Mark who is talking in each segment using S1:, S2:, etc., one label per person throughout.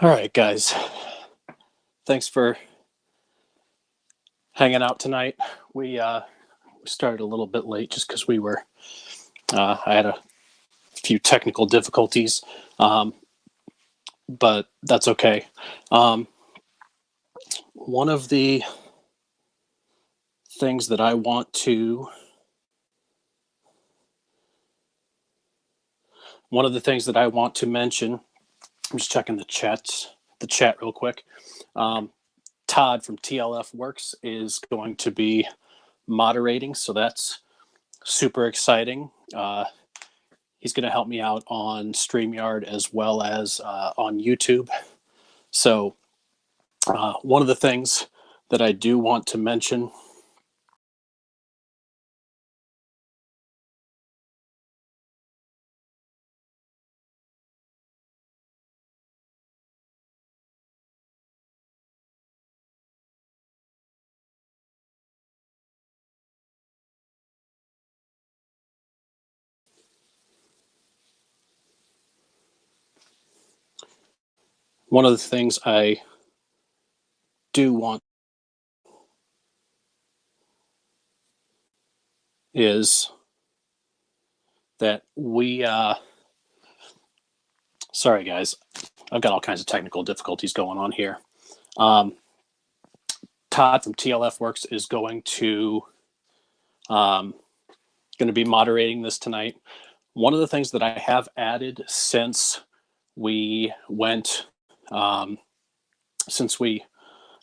S1: All right, guys. Thanks for hanging out tonight. We started a little bit late just because I had a few technical difficulties, um, but that's okay. Um, one of the things that I want to, one of the things that I want to mention, I'm just checking the chat real quick. Um, Todd from TLF Works is going to be moderating, so that's super exciting. He's going to help me out on StreamYard as well as on YouTube. So, one of the things that I do want to mention one of the things I do want is that sorry guys, I've got all kinds of technical difficulties going on here. Um, Todd from TLF Works is um, going to be moderating this tonight. One of the things that I have added we went, um, since we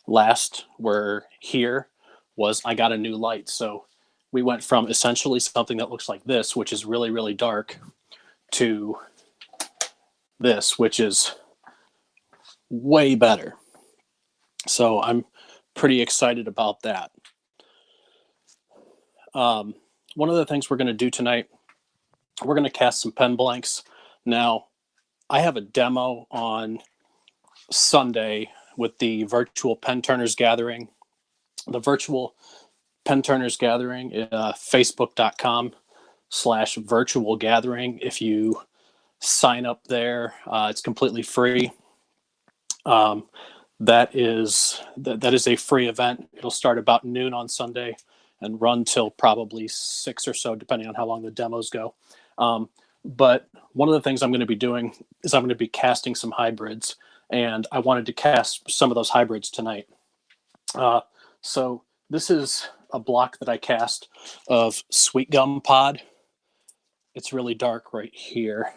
S1: last were here, was I got a new light. So we went from essentially something that looks like this, which is really, really dark, to this, which is way better. So I'm pretty excited about that. One of the things we're going to do tonight, we're going to cast some pen blanks. Now, I have a demo on Sunday with the virtual pen turners gathering. The virtual pen turners gathering, facebook.com/virtual gathering. If you sign up there, it's completely free. That is a free event. It'll start about noon on Sunday and run till probably 6 or so, depending on how long the demos go. But one of the things I'm going to be doing is I'm going to be casting some hybrids, and I wanted to cast some of those hybrids tonight. So this is a block that I cast of sweet gum pod. It's really dark right here,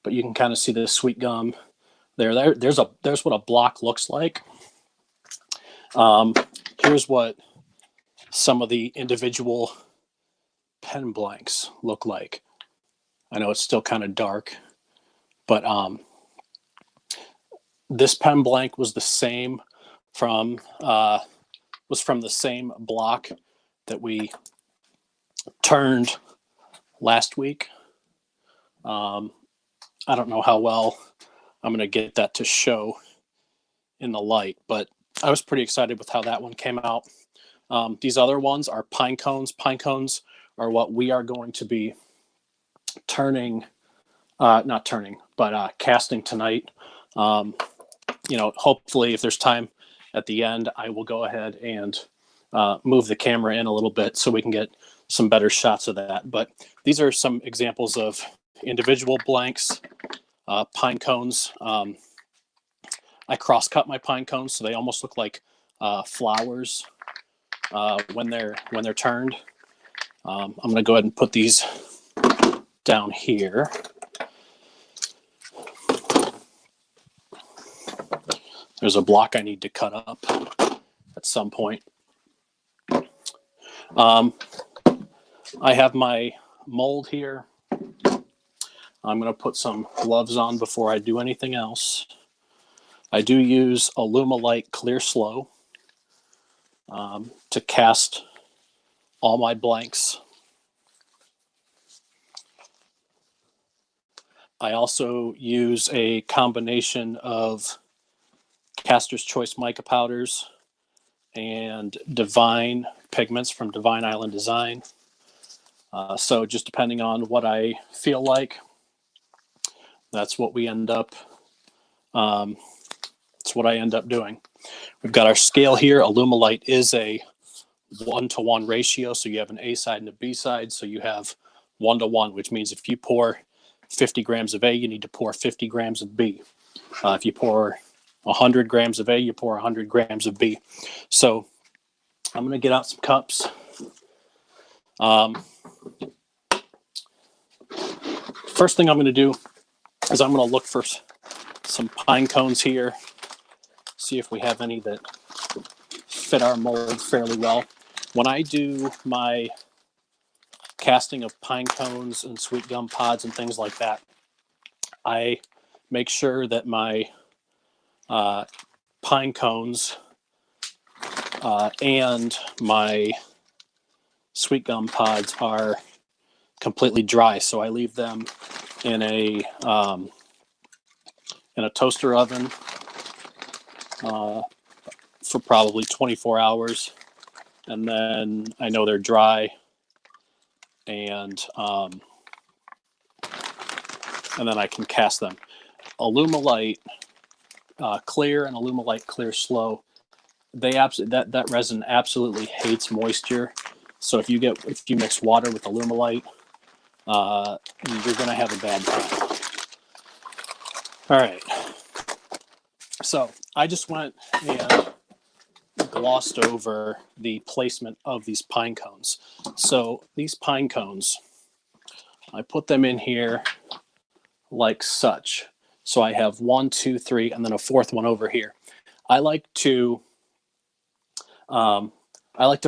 S1: but you can kind of see the sweet gum there. There's what a block looks like. Here's what some of the individual pen blanks look like. I know it's still kind of dark, but this pen blank was the same from the same block that we turned last week. I don't know how well I'm going to get that to show in the light, but I was pretty excited with how that one came out. These other ones are pine cones. Pine cones are what we are going to be casting tonight. Hopefully if there's time at the end, I will go ahead and move the camera in a little bit so we can get some better shots of that. But these are some examples of individual blanks, pine cones. I cross-cut my pine cones so they almost look like flowers when they're turned. I'm going to go ahead and put these down here. There's a block I need to cut up at some point. I have my mold here. I'm going to put some gloves on before I do anything else. I do use Alumilite Clear Slow to cast all my blanks. I also use a combination of Caster's Choice mica powders and Divine pigments from Divine Island Design. So just depending on what I feel like, that's what we end up That's what I end up doing. We've got our scale here. Alumilite is a 1-to-1 ratio, so you have an A side and a B side. So you have 1-to-1, which means if you pour 50 grams of A, you need to pour 50 grams of B. If you pour 100 grams of A, you pour 100 grams of B. So I'm going to get out some cups. First thing I'm going to do is I'm going to look for some pine cones here, see if we have any that fit our mold fairly well. When I do my casting of pine cones and sweet gum pods and things like that, I make sure that my pine cones and my sweet gum pods are completely dry. So I leave them in a toaster oven for probably 24 hours, and then I know they're dry, and then I can cast them. Alumilite clear and Alumilite clear slow, that resin absolutely hates moisture. So if you mix water with Alumilite, you're going to have a bad time. All right. So I just went and glossed over the placement of these pine cones. So these pine cones, I put them in here like such. So I have 1, 2, 3, and then a fourth one over here. I like to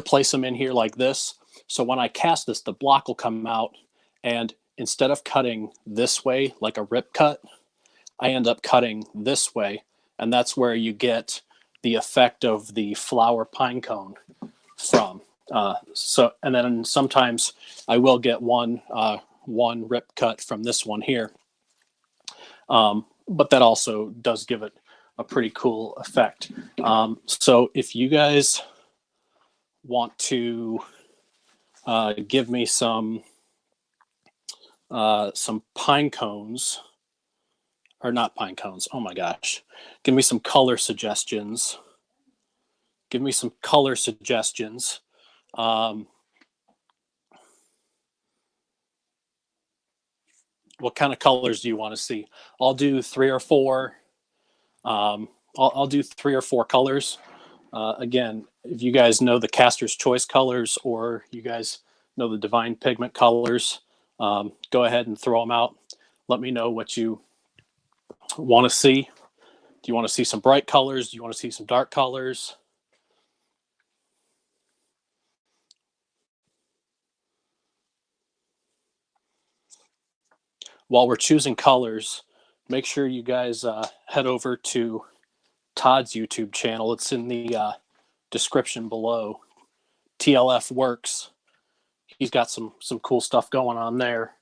S1: place them in here like this. So when I cast this, the block will come out, and instead of cutting this way like a rip cut, I end up cutting this way, and that's where you get the effect of the flower pine cone from. And then sometimes I will get one rip cut from this one here, but that also does give it a pretty cool effect. So if you guys want to give me some pine cones, or not pine cones, oh my gosh, give me some color suggestions. What kind of colors do you want to see? I'll do 3 or 4. I'll do 3 or 4 colors. Again, if you guys know the Caster's Choice colors, or you guys know the Divine Pigment colors, go ahead and throw them out. Let me know what you want to see. Do you want to see some bright colors? Do you want to see some dark colors? While we're choosing colors, make sure you guys head over to Todd's YouTube channel. It's in the description below. TLF Works. He's got some cool stuff going on there.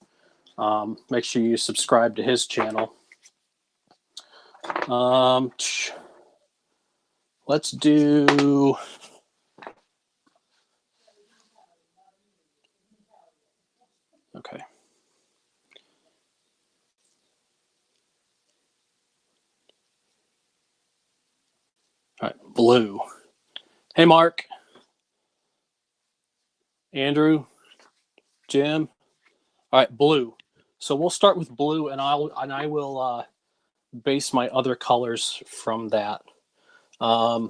S1: Make sure you subscribe to his channel. Let's do... Okay. All right, blue. Hey, Mark. Andrew. Jim. All right, blue. So we'll start with blue, and I will base my other colors from that. The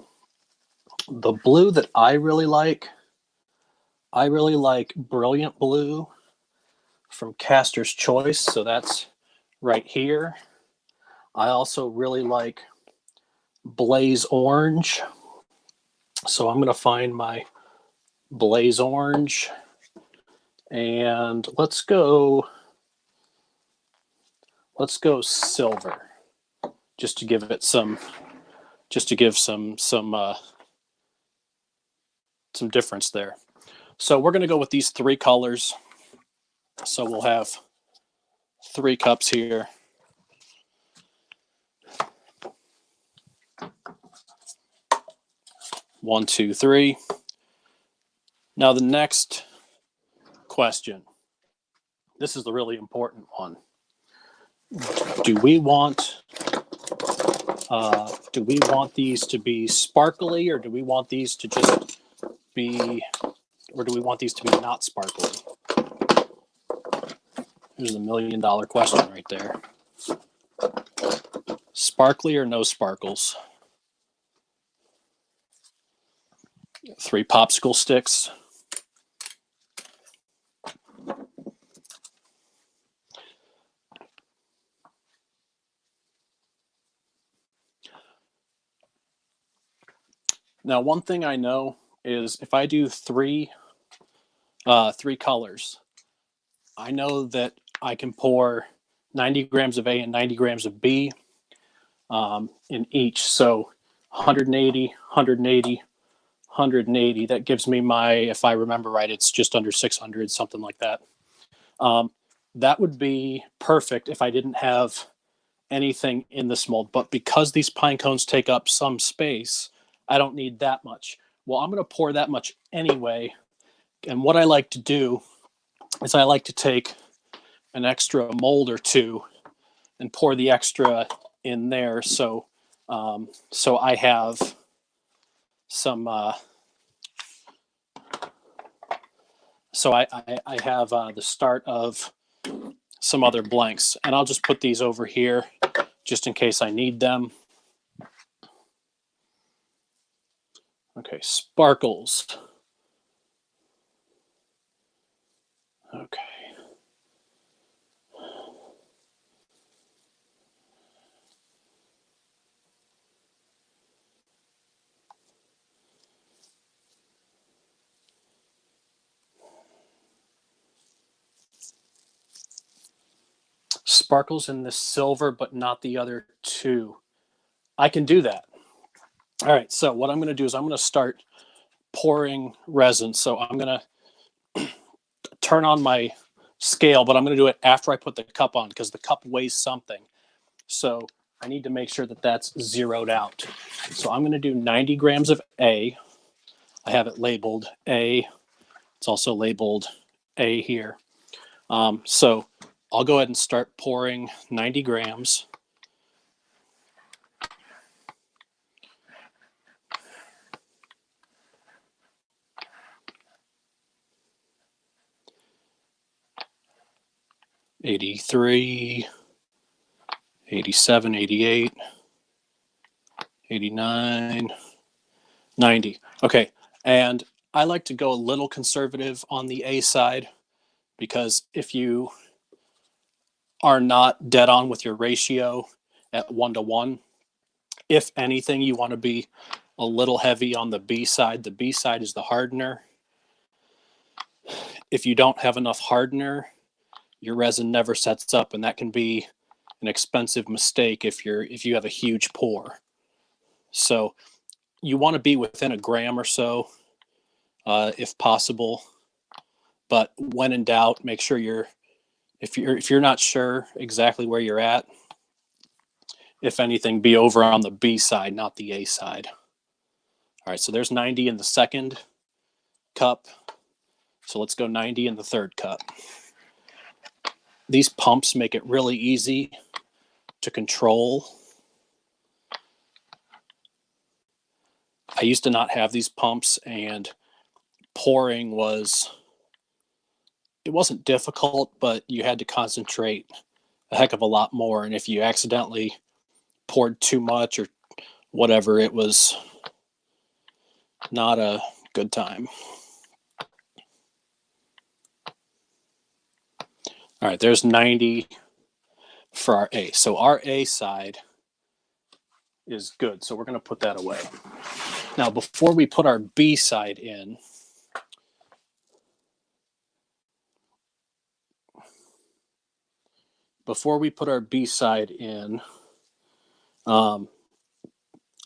S1: blue that I really like Brilliant Blue from Caster's Choice. So that's right here. I also really like Blaze Orange. So I'm going to find my Blaze Orange, and let's go silver, just to give some difference there. So we're going to go with these 3 colors. So we'll have 3 cups here. One, two, 3. Now the next question. This is the really important one. Do we want do we want these to be sparkly, or do we want these to just be, or do we want these to be not sparkly? Here's the $1 million question right there. Sparkly or no sparkles? 3 popsicle sticks. Now, one thing I know is if I do three colors, I know that I can pour 90 grams of A and 90 grams of B in each. So 180, 180, 180. That gives me my, if I remember right, it's just under 600, something like that. That would be perfect if I didn't have anything in this mold. But because these pine cones take up some space, I don't need that much. Well, I'm going to pour that much anyway. And what I like to do is I like to take an extra mold or two and pour the extra in there. So I have some, so I have the start of some other blanks, and I'll just put these over here just in case I need them. Okay, sparkles. Okay. Sparkles in the silver, but not the other two. I can do that. All right, so what I'm going to do is I'm going to start pouring resin. So I'm going to turn on my scale, but I'm going to do it after I put the cup on because the cup weighs something. So I need to make sure that that's zeroed out. So I'm going to do 90 grams of A. I have it labeled A. It's also labeled A here. So I'll go ahead and start pouring 90 grams. '83, '87, '88, '89, '90. Okay, and I like to go a little conservative on the A side because if you are not dead on with your ratio at 1-to-1, if anything, you want to be a little heavy on the B side. The B side is the hardener. If you don't have enough hardener, your resin never sets up, and that can be an expensive mistake if you have a huge pour. So you want to be within a gram or so, if possible. But when in doubt, make sure if you're not sure exactly where you're at, if anything, be over on the B side, not the A side. All right, so there's 90 in the second cup. So let's go 90 in the third cup. These pumps make it really easy to control. I used to not have these pumps, and pouring it wasn't difficult, but you had to concentrate a heck of a lot more. And if you accidentally poured too much or whatever, it was not a good time. All right, there's 90 for our A. So our A side is good. So we're going to put that away. Now, before we put our B side in,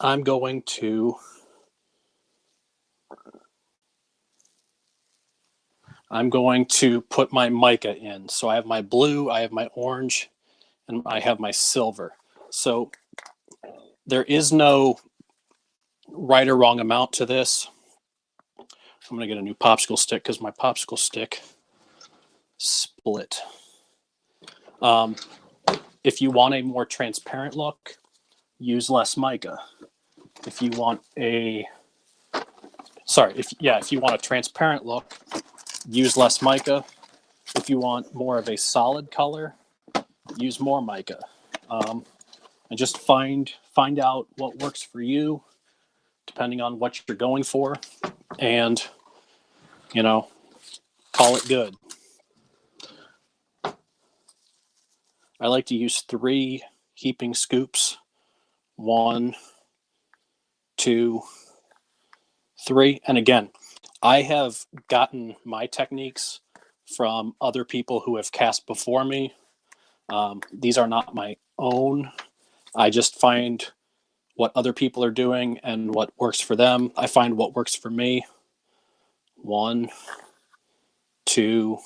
S1: I'm going to put my mica in. So I have my blue, I have my orange, and I have my silver. So there is no right or wrong amount to this. I'm going to get a new popsicle stick because my popsicle stick split. If you want a more transparent look, use less mica. If you want if you want a transparent look, use less mica. If you want more of a solid color, use more mica. And just find out what works for you, depending on what you're going for, and call it good. I like to use 3 heaping scoops. 1, 2, 3. And again, I have gotten my techniques from other people who have cast before me. These are not my own. I just find what other people are doing and what works for them. I find what works for me. 1, 2,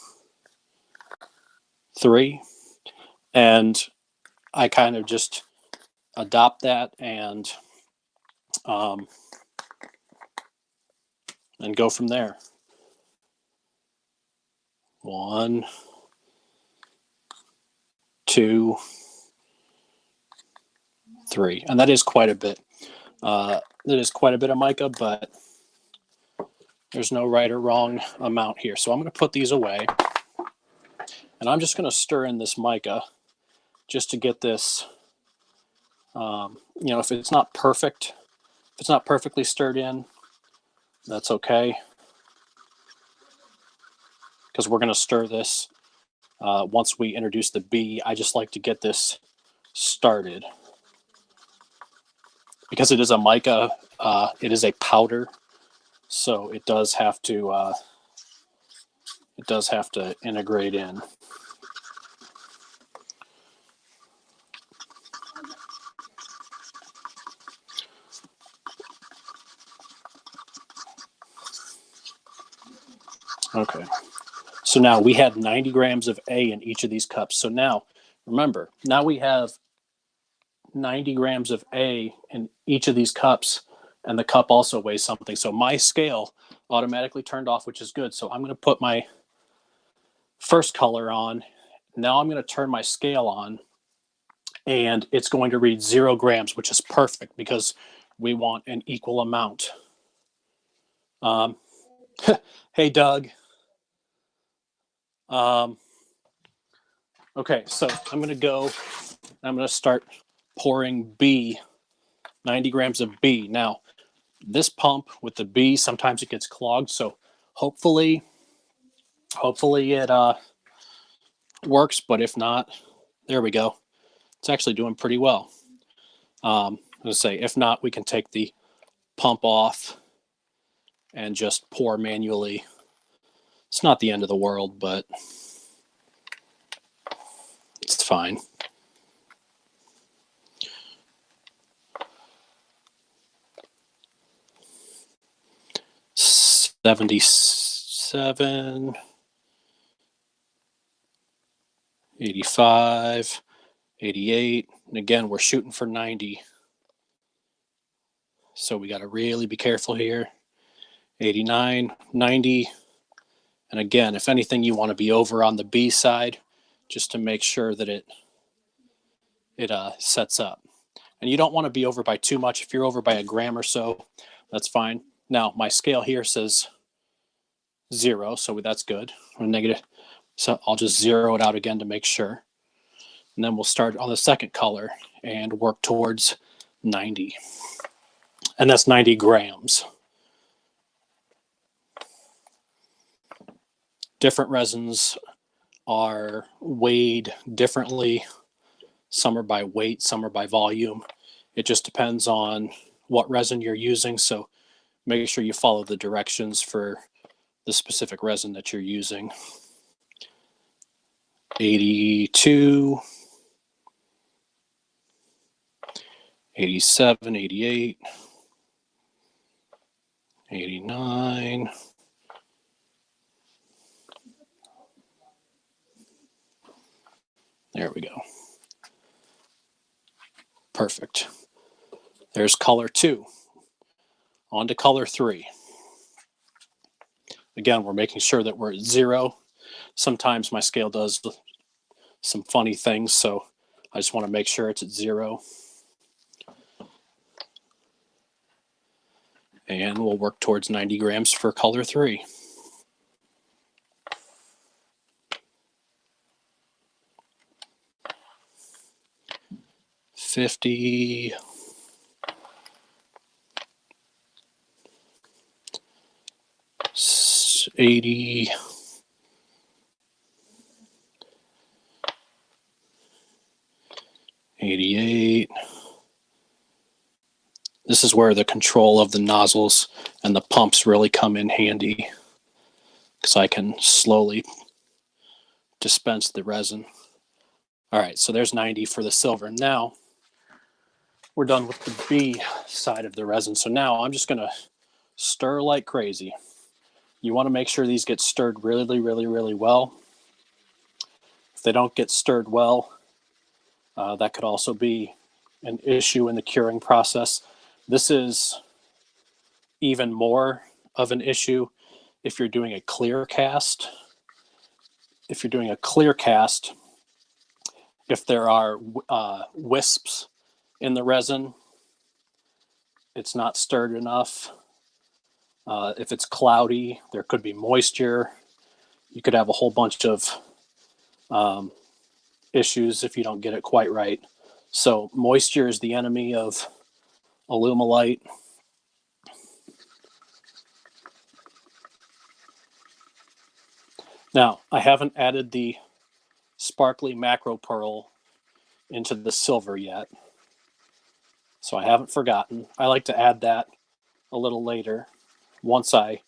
S1: 3. And I kind of just adopt that and go from there. 1, 2, 3. And that is quite a bit. That is quite a bit of mica, but there's no right or wrong amount here. So I'm going to put these away, and I'm just going to stir in this mica just to get this, if it's not perfect, if it's not perfectly stirred in, that's okay, because we're going to stir this once we introduce the bee. I just like to get this started. Because it is a mica, it is a powder, so it does have to integrate in. Okay, so now we had 90 grams of A in each of these cups. So now, remember, now we have 90 grams of A in each of these cups, and the cup also weighs something. So my scale automatically turned off, which is good. So I'm going to put my first color on. Now I'm going to turn my scale on, and it's going to read 0 grams, which is perfect because we want an equal amount. Hey, Doug. Okay, so I'm going to start pouring B, 90 grams of B. Now, this pump with the B, sometimes it gets clogged, so hopefully it works, but if not, there we go. It's actually doing pretty well. I'm going to say, if not, we can take the pump off and just pour manually. It's not the end of the world, but it's fine. $77, $85, $88, and again, we're shooting for 90. So we got to really be careful here. 89, 90. And again, if anything, you want to be over on the B side just to make sure that it sets up. And you don't want to be over by too much. If you're over by a gram or so, that's fine. Now, my scale here says 0, so that's good. Or negative. So I'll just zero it out again to make sure. And then we'll start on the second color and work towards 90. And that's 90 grams. Different resins are weighed differently. Some are by weight, some are by volume. It just depends on what resin you're using. So make sure you follow the directions for the specific resin that you're using. 82, 87, 88, 89. There we go. Perfect. There's color 2. On to color 3. Again, we're making sure that we're at 0. Sometimes my scale does some funny things, so I just want to make sure it's at 0. And we'll work towards 90 grams for color 3. $50, 80, 88. This is where the control of the nozzles and the pumps really come in handy, because I can slowly dispense the resin. All right, so there's 90 for the silver. Now we're done with the B side of the resin. So now I'm just going to stir like crazy. You want to make sure these get stirred really, really, really well. If they don't get stirred well, that could also be an issue in the curing process. This is even more of an issue if you're doing a clear cast. If you're doing a clear cast, if there are wisps in the resin, it's not stirred enough. If it's cloudy, there could be moisture. You could have a whole bunch of issues if you don't get it quite right. So moisture is the enemy of Alumilite. Now, I haven't added the sparkly macro pearl into the silver yet, so I haven't forgotten. I like to add that a little later once I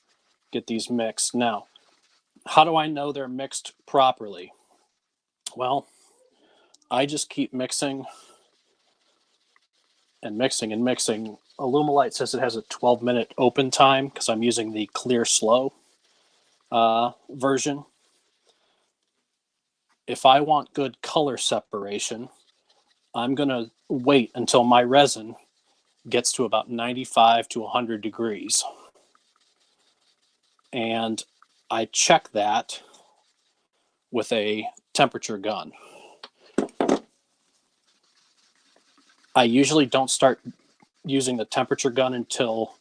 S1: get these mixed. Now, how do I know they're mixed properly? Well, I just keep mixing and mixing and mixing. Alumilite says it has a 12-minute open time because I'm using the clear slow version. If I want good color separation, I'm going to wait until my resin gets to about 95 to 100 degrees. And I check that with a temperature gun. I usually don't start using the temperature gun until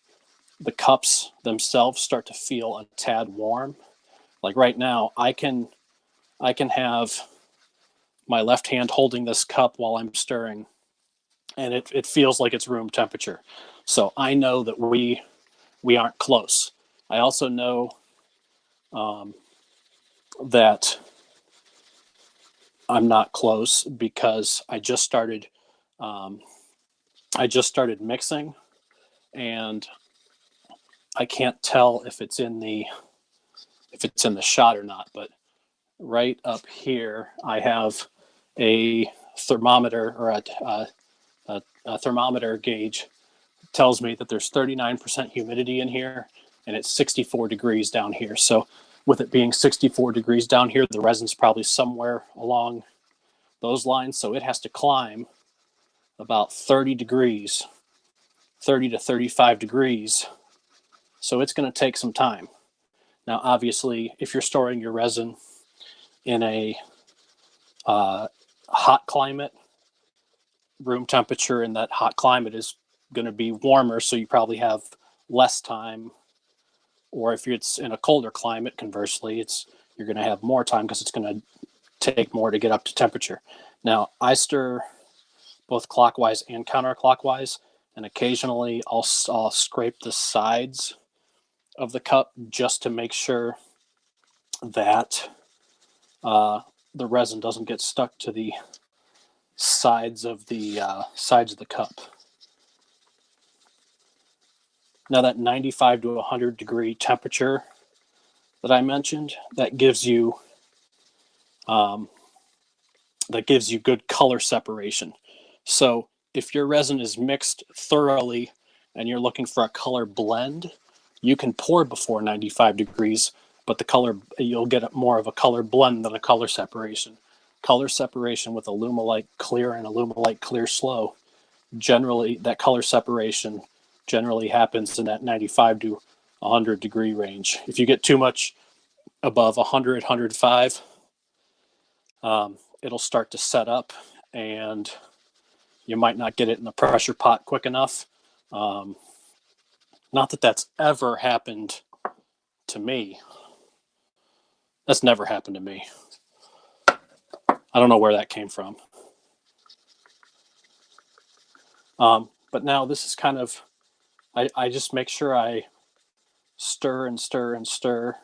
S1: the cups themselves start to feel a tad warm. Like right now, I can have my left hand holding this cup while I'm stirring, and it feels like it's room temperature. So I know that we aren't close. I also know that I'm not close because I just started mixing, and I can't tell if it's in the shot or not. But right up here, I have a thermometer or a thermometer gauge. It tells me that there's 39% humidity in here, and it's 64 degrees down here. So with it being 64 degrees down here, the resin's probably somewhere along those lines. So it has to climb about 30 degrees, 30 to 35 degrees. So it's going to take some time. Now, obviously, if you're storing your resin in a hot climate, room temperature in that hot climate is going to be warmer, so you probably have less time. Or if it's in a colder climate, conversely, you're going to have more time because it's going to take more to get up to temperature. Now, I stir both clockwise and counterclockwise, and occasionally I'll scrape the sides of the cup just to make sure that the resin doesn't get stuck to the sides of the cup. Now that 95 to 100 degree temperature that I mentioned, that gives you good color separation. So if your resin is mixed thoroughly and you're looking for a color blend, you can pour before 95 degrees, but you'll get more of a color blend than a color separation. Color separation with Alumilite Clear and Alumilite Clear Slow, generally that color separation generally happens in that 95 to 100 degree range. If you get too much above 100, 105, it'll start to set up and you might not get it in the pressure pot quick enough. Not that that's ever happened to me. That's never happened to me. I don't know where that came from. But now this is kind of, I just make sure I stir and stir and stir,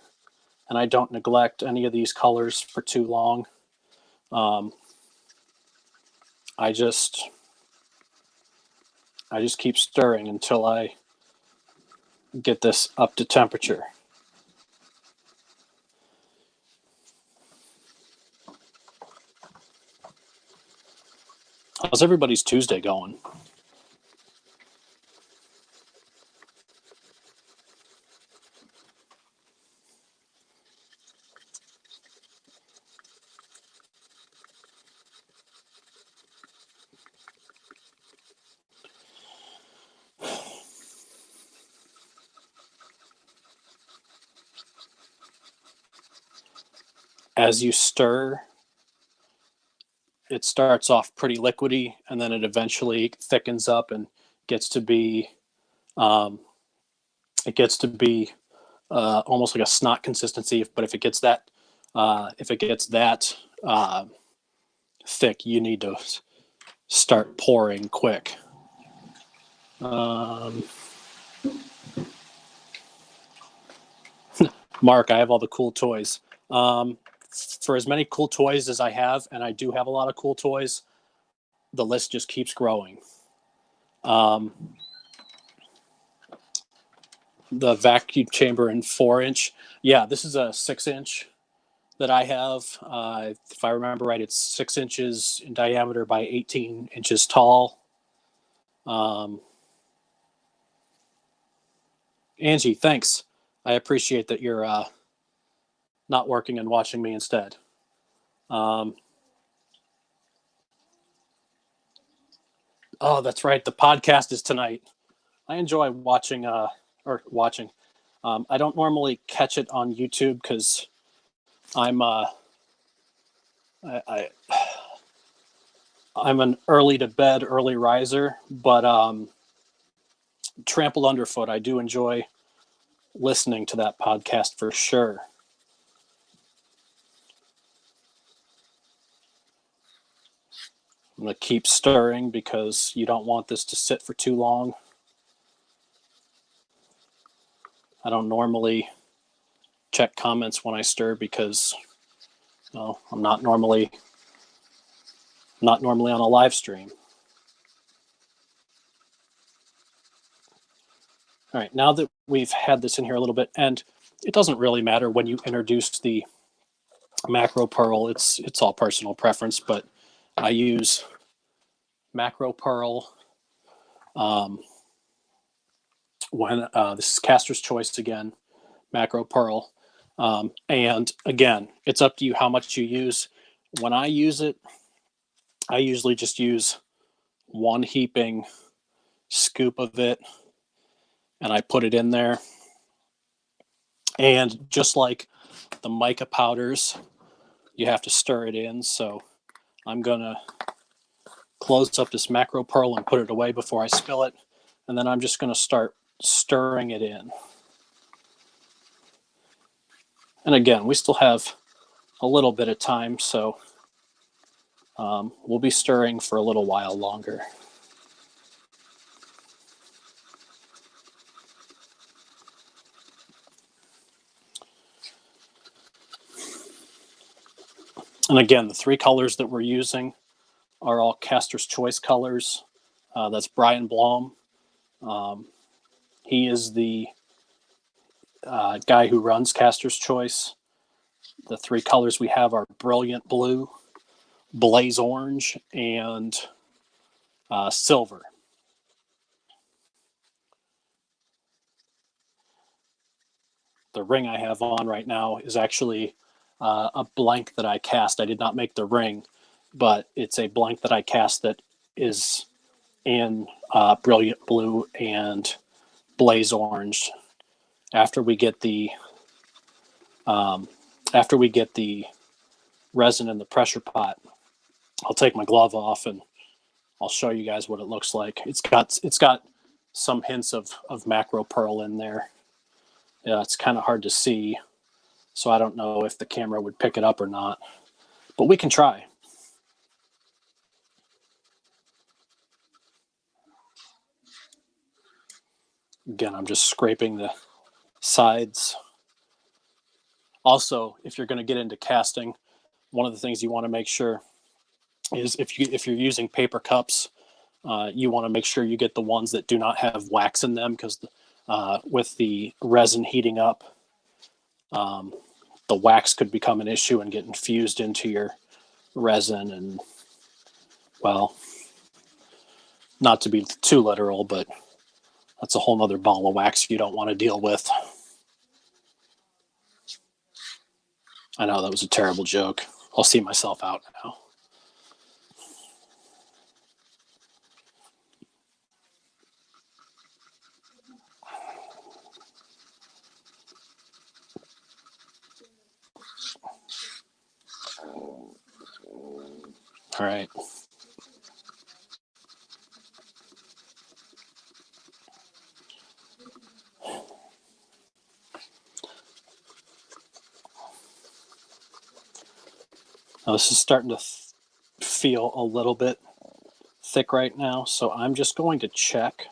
S1: and I don't neglect any of these colors for too long. I just keep stirring until I get this up to temperature. How's everybody's Tuesday going? As you stir, it starts off pretty liquidy, and then it eventually thickens up and gets to be um, it gets to be almost like a snot consistency. But if it gets that uh, thick, you need to start pouring quick. Mark, I have all the cool toys. For as many cool toys as I have, and I do have a lot of cool toys, the list just keeps growing. The vacuum chamber in 4-inch. Yeah, this is a 6-inch that I have. If I remember right, it's 6 inches in diameter by 18 inches tall. Angie, thanks. I appreciate that you're not working and watching me instead. Oh, that's right. The podcast is tonight. I enjoy watching. I don't normally catch it on YouTube because I'm I I'm an early to bed, early riser. But Trampled Underfoot, I do enjoy listening to that podcast for sure. I'm gonna keep stirring because you don't want this to sit for too long. I don't normally check comments when I stir because, well, I'm not normally on a live stream. All right, now that we've had this in here a little bit, and it doesn't really matter when you introduce the macro pearl, it's all personal preference, but I use macro pearl when this is Caster's Choice again, macro pearl. And again, it's up to you how much you use. When I use it, I usually just use one heaping scoop of it, and I put it in there. And just like the mica powders, you have to stir it in. So I'm gonna close up this macro pearl and put it away before I spill it. And then I'm just gonna start stirring it in. And again, we still have a little bit of time, so we'll be stirring for a little while longer. And again, the 3 colors that we're using are all Caster's Choice colors. That's Brian Blom. He is the guy who runs Caster's Choice. The 3 colors we have are Brilliant Blue, Blaze Orange, and Silver. The ring I have on right now is actually a blank that I cast. I did not make the ring, but it's a blank that I cast that is in Brilliant Blue and Blaze Orange. After we get the resin in the pressure pot, I'll take my glove off and I'll show you guys what it looks like. It's got some hints of macro pearl in there. Yeah, it's kind of hard to see, so I don't know if the camera would pick it up or not, but we can try. Again, I'm just scraping the sides. Also, if you're going to get into casting, one of the things you want to make sure is if you're using paper cups, you want to make sure you get the ones that do not have wax in them, because with the resin heating up, the wax could become an issue and get infused into your resin, and, well, not to be too literal, but that's a whole nother ball of wax you don't want to deal with. I know that was a terrible joke. I'll see myself out now. All right. Now this is starting to feel a little bit thick right now, so I'm just going to check.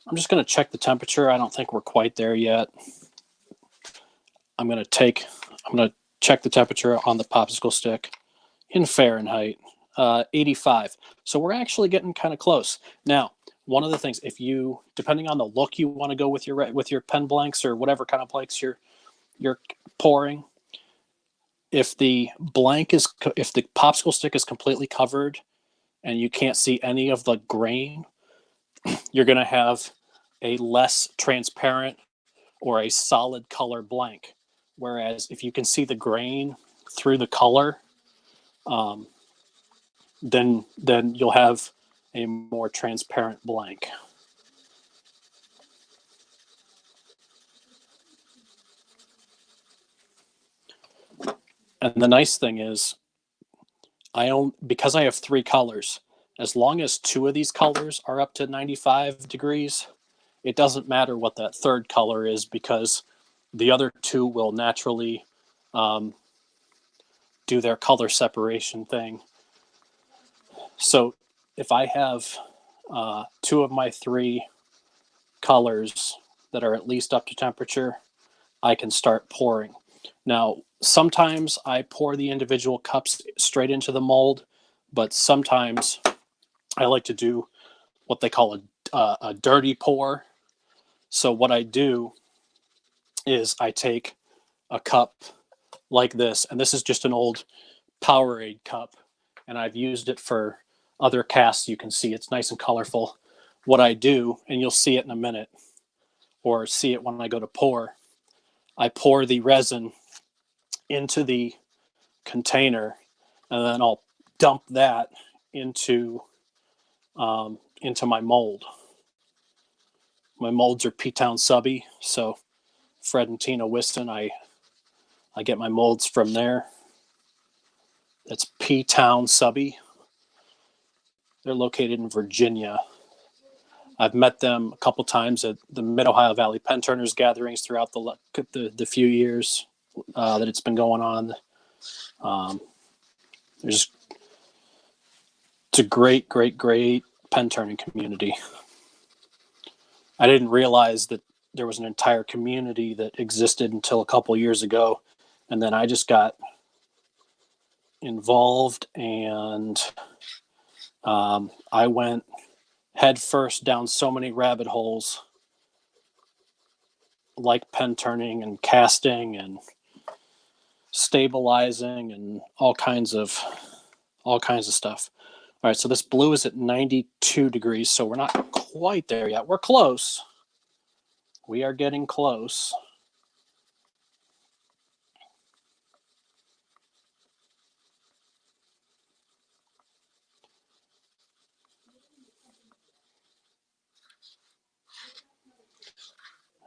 S1: I'm just going to check the temperature. I don't think we're quite there yet. I'm going to check the temperature on the popsicle stick in Fahrenheit, 85. So we're actually getting kind of close. Now, one of the things, if you, depending on the look you want to go with your pen blanks or whatever kind of blanks you're pouring, if the popsicle stick is completely covered and you can't see any of the grain, you're going to have a less transparent or a solid color blank. Whereas if you can see the grain through the color, then you'll have a more transparent blank. And the nice thing is, because I have 3 colors, as long as 2 of these colors are up to 95 degrees, it doesn't matter what that third color is, because the other 2 will naturally do their color separation thing. So if I have 2 of my 3 colors that are at least up to temperature, I can start pouring. Now, sometimes I pour the individual cups straight into the mold, but sometimes I like to do what they call a dirty pour. So what I do is I take a cup like this, and this is just an old Powerade cup, and I've used it for other casts. You can see it's nice and colorful. What I do, and you'll see it in a minute, or see it when I go to pour, I pour the resin into the container, and then I'll dump that into my mold. My molds are P-Town Subby, so Fred and Tina Whiston, I get my molds from there. That's P-Town Subby. They're located in Virginia. I've met them a couple times at the Mid-Ohio Valley Pen Turners gatherings throughout the few years that it's been going on. It's a great pen turning community. I didn't realize that there was an entire community that existed until a couple years ago, and then I just got involved, and I went head first down so many rabbit holes, like pen turning and casting and stabilizing and all kinds of stuff. All right, so this blue is at 92 degrees, so we're not quite there yet. We're close. We are getting close.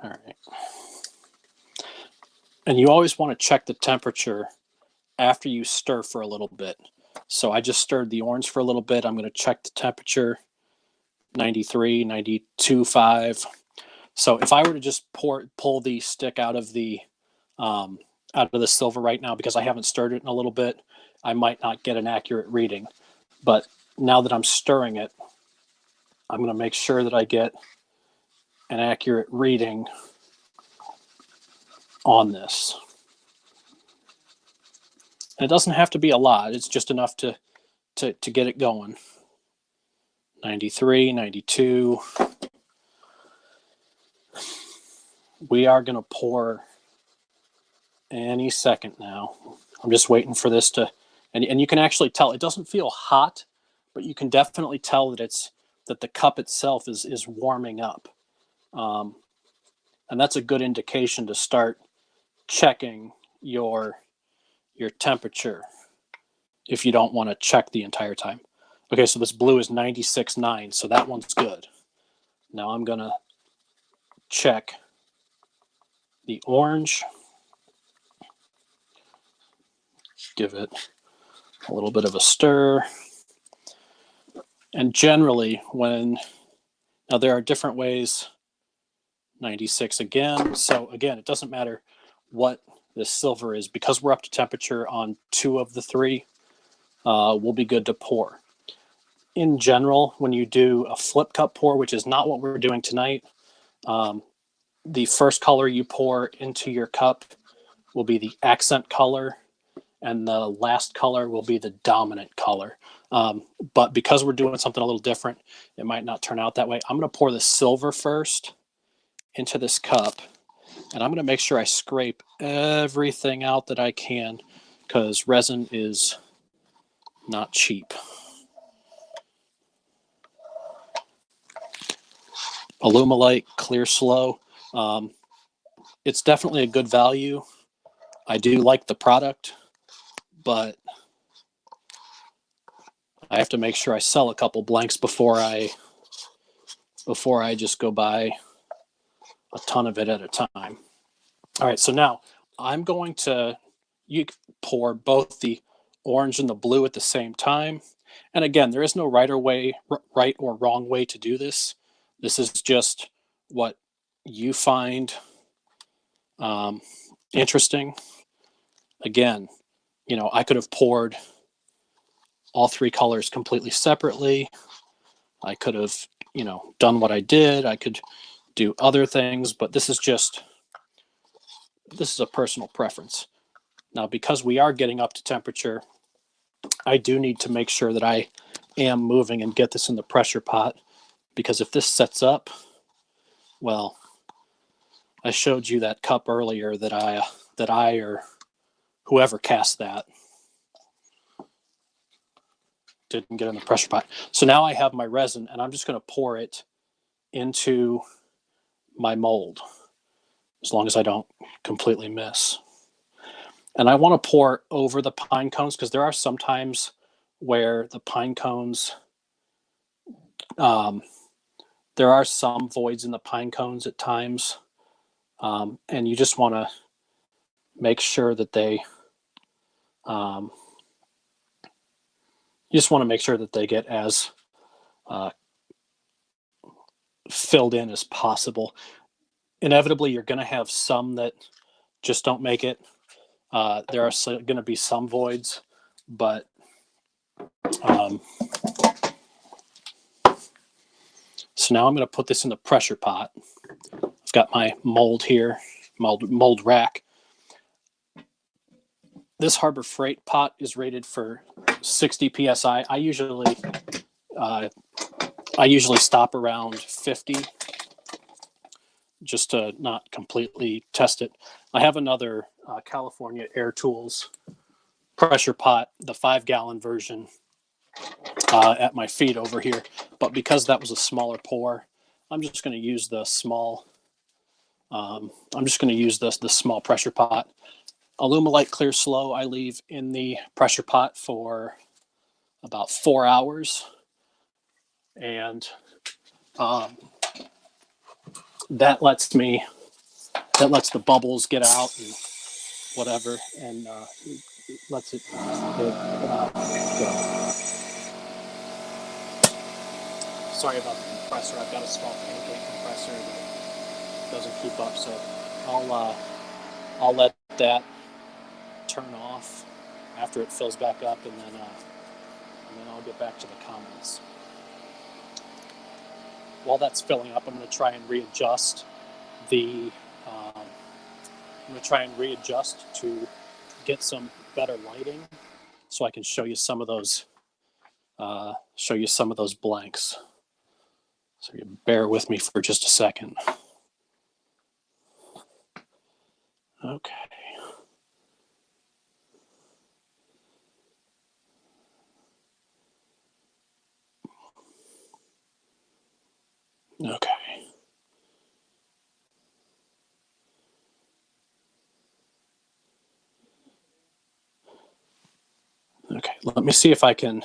S1: All right. And you always want to check the temperature after you stir for a little bit. So I just stirred the orange for a little bit. I'm going to check the temperature 93, 92.5. So if I were to just pull the stick out of the silver right now, because I haven't stirred it in a little bit, I might not get an accurate reading. But now that I'm stirring it, I'm going to make sure that I get an accurate reading on this. And it doesn't have to be a lot. It's just enough to get it going. 93, 92. We are going to pour any second now. I'm just waiting for this to, and you can actually tell it doesn't feel hot, but you can definitely tell that the cup itself is warming up. And that's a good indication to start checking your temperature if you don't want to check the entire time. Okay, so this blue is 96.9, so that one's good. Now I'm going to check the orange. Give it a little bit of a stir. And generally, now there are different ways. 96 again. So again, it doesn't matter what this silver is, because we're up to temperature on 2 of the 3. We'll be good to pour. In general, when you do a flip cup pour, which is not what we're doing tonight, the first color you pour into your cup will be the accent color, and the last color will be the dominant color. But because we're doing something a little different, it might not turn out that way. I'm going to pour the silver first into this cup, and I'm going to make sure I scrape everything out that I can, because resin is not cheap. Alumilite Clear Slow. It's definitely a good value. I do like the product, but I have to make sure I sell a couple blanks before I just go buy a ton of it at a time. All right, so now I'm going to pour both the orange and the blue at the same time. And again, there is no right or wrong way to do this. This is just what you find interesting. Again, I could have poured all 3 colors completely separately. I could have, done what I did. I could do other things, but this is a personal preference. Now, because we are getting up to temperature, I do need to make sure that I am moving and get this in the pressure pot, because if this sets up, well, I showed you that cup earlier that I or whoever cast that didn't get in the pressure pot. So now I have my resin, and I'm just going to pour it into my mold, as long as I don't completely miss. And I want to pour over the pine cones, because there are some times where the pine cones, there are some voids in the pine cones at times. And you just want to make sure that they get as filled in as possible. Inevitably, you're going to have some that just don't make it. There are going to be some voids, but so now I'm going to put this in the pressure pot. I've got my mold here, mold rack. This Harbor Freight pot is rated for 60 psi. I usually stop around 50, just to not completely test it. I have another California Air Tools pressure pot, the 5-gallon version, at my feet over here. But because that was a smaller pour, I'm just going to use the small. I'm just going to use the small pressure pot. Alumilite Clear Slow I leave in the pressure pot for about 4 hours, and that lets the bubbles get out and whatever, and lets it go. Sorry about the compressor. I've got a small pancake compressor that doesn't keep up, so I'll let that turn off after it fills back up, and then I'll get back to the comments. While that's filling up, I'm going to try and readjust to get some better lighting, so I can show you some of those blanks. So you bear with me for just a second. Okay. Okay. Okay, let me see if I can.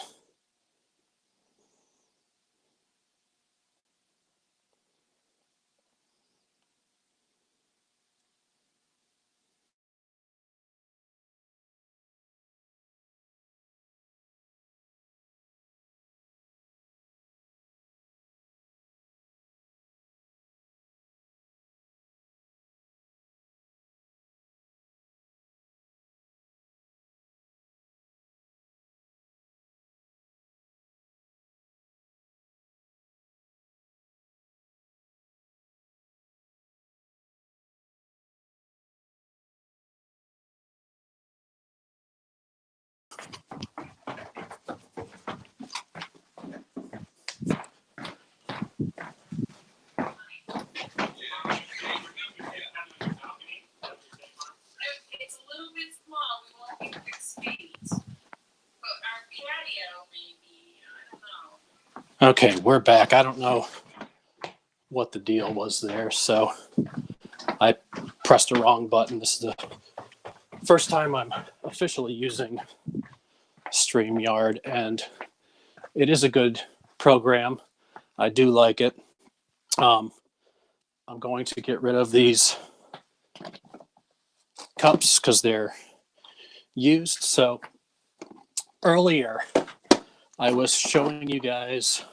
S1: It's a little bit small. We won't be 6 feet. But our patio, maybe. I don't know. Okay, we're back. I don't know what the deal was there, so I pressed the wrong button. This is the first time I'm officially using StreamYard, and it is a good program. I do like it. I'm going to get rid of these cups because they're used. So earlier, I was showing you guys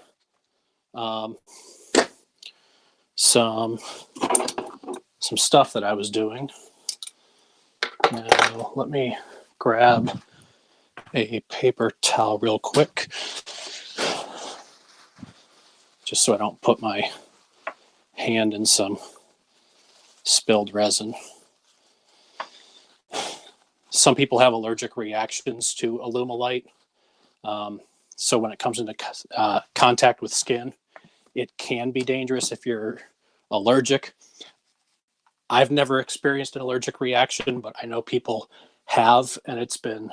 S1: some stuff that I was doing. Now, let me grab a paper towel real quick, just so I don't put my hand in some spilled resin. Some people have allergic reactions to Alumilite. So when it comes into contact with skin, it can be dangerous if you're allergic. I've never experienced an allergic reaction, but I know people have, and it's been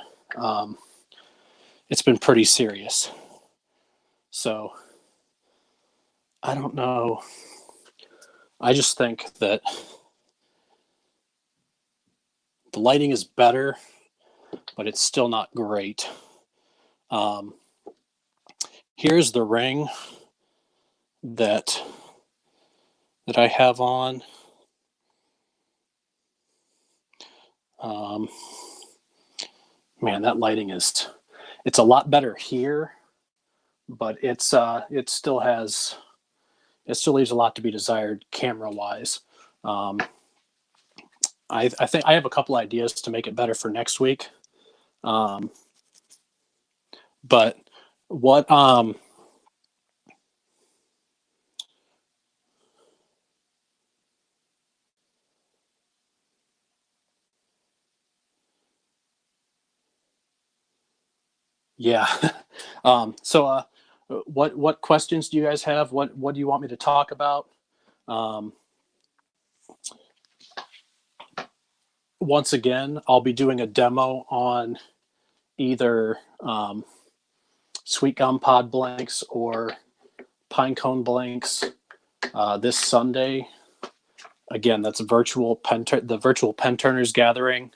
S1: pretty serious. So I don't know. I just think that the lighting is better, but it's still not great. Here's the ring that I have on. Man, that lighting it's a lot better here, but it still leaves a lot to be desired camera wise. I think I have a couple ideas to make it better for next week. But what yeah. So what questions do you guys have? What do you want me to talk about? Once again, I'll be doing a demo on either sweet gum pod blanks or pine cone blanks this Sunday. Again, that's the virtual pen turners gathering.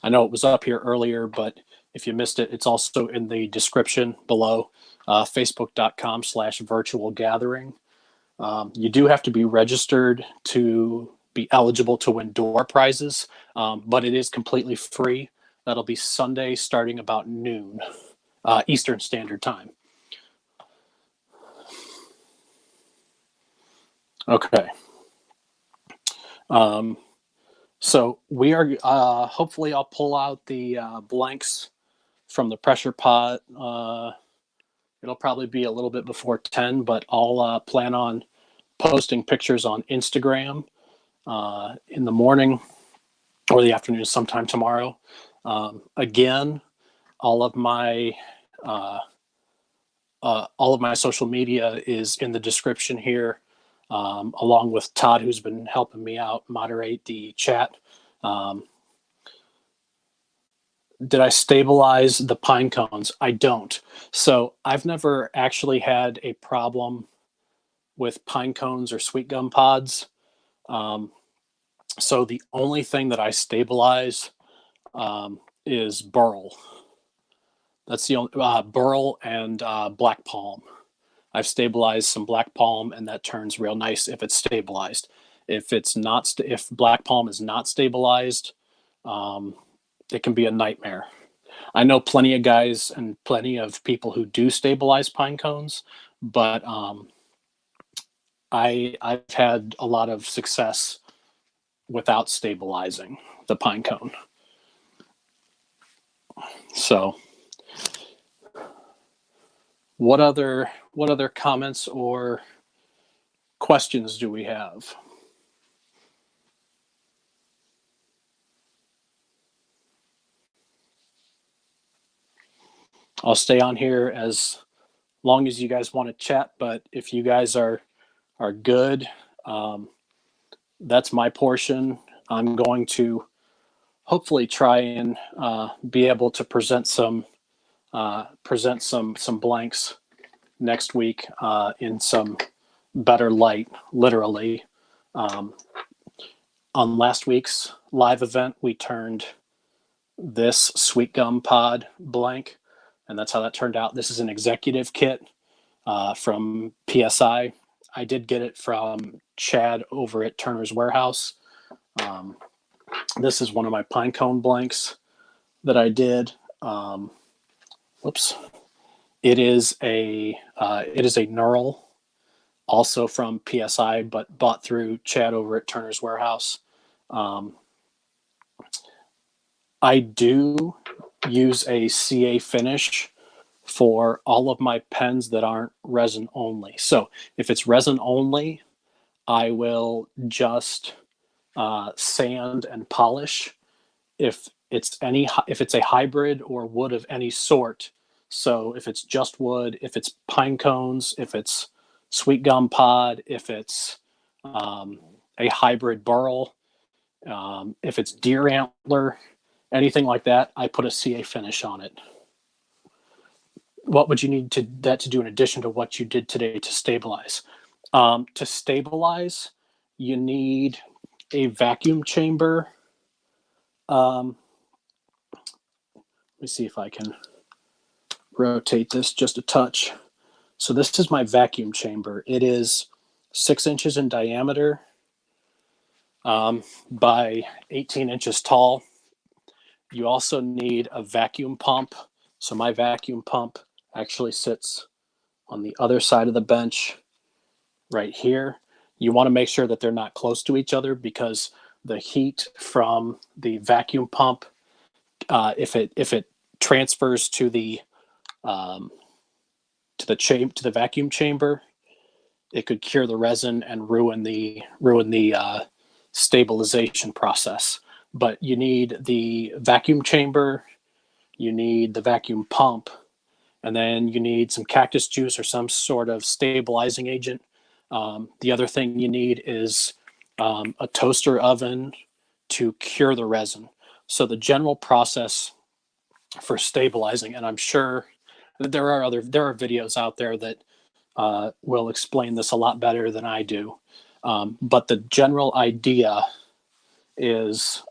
S1: I know it was up here earlier, but if you missed it, it's also in the description below. Facebook.com/virtual gathering. You do have to be registered to be eligible to win door prizes, but it is completely free. That'll be Sunday starting about noon Eastern Standard Time. Okay. Um, so we are, hopefully I'll pull out the blanks from the pressure pot. It'll probably be a little bit before 10, but I'll plan on posting pictures on Instagram in the morning or the afternoon sometime tomorrow. Again, all of my uh, all of my social media is in the description here, along with Todd, who's been helping me out moderate the chat. Um, did I stabilize the pine cones? I don't. So I've never actually had a problem with pine cones or sweet gum pods. Um, so the only thing that I stabilize is burl. That's the only burl and black palm. I've stabilized some black palm, and that turns real nice if it's stabilized. If it's not, if black palm is not stabilized, um, it can be a nightmare. I know plenty of guys and plenty of people who do stabilize pine cones, but I've had a lot of success without stabilizing the pine cone. So, what other comments or questions do we have? I'll stay on here as long as you guys want to chat, but if you guys are good, um, that's my portion. I'm going to hopefully try and be able to present some blanks next week in some better light, literally. Um, on last week's live event, we turned this sweet gum pod blank, and that's how that turned out. This is an executive kit from PSI. I did get it from Chad over at Turner's Warehouse. Um, this is one of my pine cone blanks that I did. Whoops. It is a knurl, also from PSI, but bought through Chad over at Turner's Warehouse. Um, I do use a CA finish for all of my pens that aren't resin only. So if it's resin only, I will just sand and polish. If it's a hybrid or wood of any sort, so if it's just wood, if it's pine cones, if it's sweet gum pod, if it's um, a hybrid burl, if it's deer antler, anything like that, I put a CA finish on it. What would you need to do in addition to what you did today to stabilize? To stabilize, you need a vacuum chamber. Let me see if I can rotate this just a touch. So this is my vacuum chamber. It is 6 inches in diameter by 18 inches tall. You also need a vacuum pump. So my vacuum pump actually sits on the other side of the bench right here. You want to make sure that they're not close to each other because the heat from the vacuum pump, if it transfers to the vacuum chamber, it could cure the resin and ruin the stabilization process. But you need the vacuum chamber, you need the vacuum pump, and then you need some cactus juice or some sort of stabilizing agent. The other thing you need is a toaster oven to cure the resin. So the general process for stabilizing, and I'm sure that there are videos out there that will explain this a lot better than I do. But the general idea is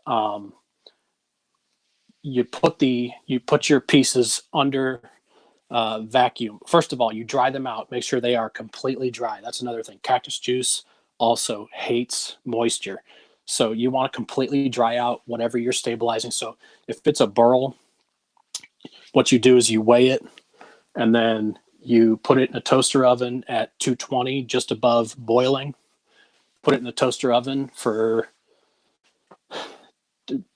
S1: you put your pieces under vacuum. First of all, you dry them out. Make sure they are completely dry. That's another thing. Cactus juice also hates moisture. So you want to completely dry out whatever you're stabilizing. So if it's a burl, what you do is you weigh it and then you put it in a toaster oven at 220, just above boiling. put it in the toaster oven for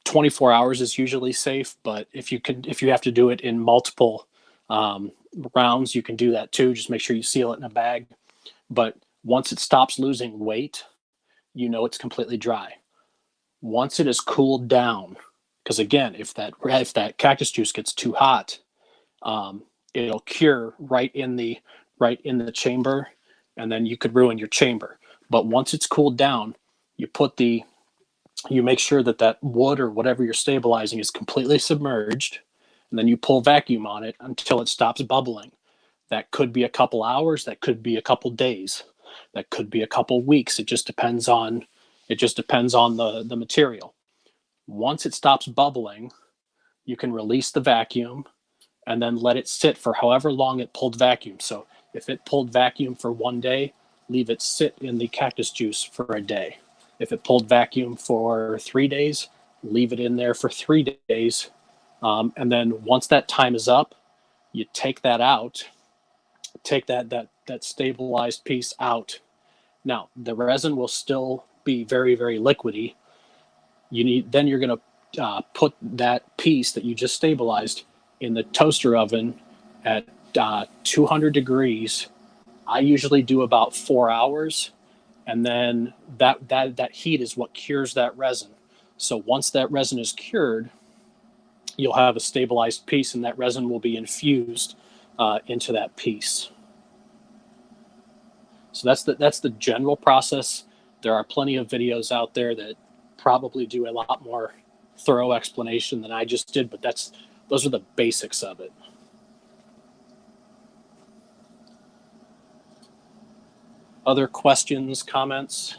S1: 24 hours is usually safe, but if you have to do it in multiple rounds, you can do that too. Just make sure you seal it in a bag. But once it stops losing weight, you know it's completely dry. Once it is cooled down, because again, if that cactus juice gets too hot, it'll cure right in the chamber, and then you could ruin your chamber. But once it's cooled down, you make sure that wood or whatever you're stabilizing is completely submerged, and then you pull vacuum on it until it stops bubbling. That could be a couple hours, that could be a couple days, that could be a couple weeks. It just depends on the material. Once it stops bubbling, you can release the vacuum and then let it sit for however long it pulled vacuum. So if it pulled vacuum for 1 day, leave it sit in the cactus juice for a day. If it pulled vacuum for 3 days, leave it in there for 3 days. And then once that time is up, you take that out, take that stabilized piece out. Now, the resin will still be very, very liquidy. Then you're going to put that piece that you just stabilized in the toaster oven at 200 degrees. I usually do about 4 hours, and then that heat is what cures that resin. So once that resin is cured, you'll have a stabilized piece, and that resin will be infused into that piece. So that's the general process. There are plenty of videos out there that probably do a lot more thorough explanation than I just did, but those are the basics of it. Other questions, comments?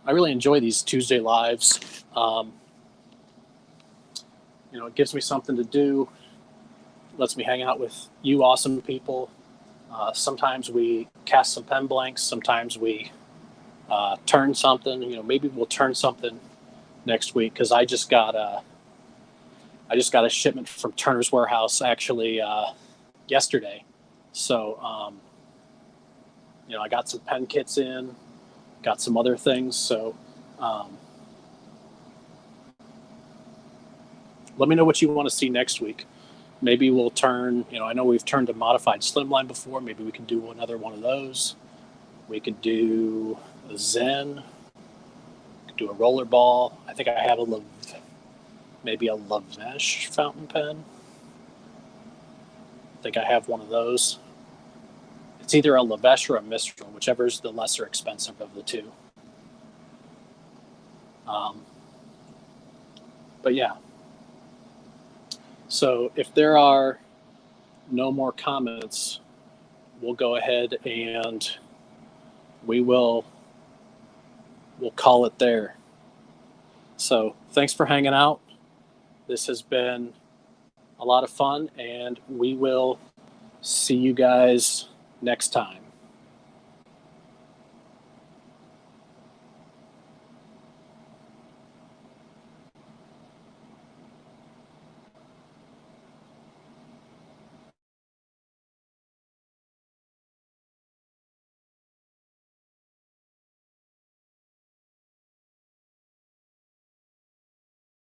S1: I really enjoy these Tuesday lives. It gives me something to do, lets me hang out with you awesome people. Sometimes we cast some pen blanks, sometimes we turn something. Maybe we'll turn something next week, because I just got a shipment from Turner's Warehouse actually yesterday. So I got some pen kits in, got some other things. So let me know what you want to see next week. Maybe we'll turn, I know we've turned a modified slimline before. Maybe we can do another one of those. We could do a Zen, do a roller ball. I think I have maybe a Lavesh fountain pen. I think I have one of those. It's either a Lavesh or a Mistral, whichever is the lesser expensive of the two. But yeah. So if there are no more comments, we'll go ahead and we'll call it there. So thanks for hanging out. This has been a lot of fun, and we will see you guys next time.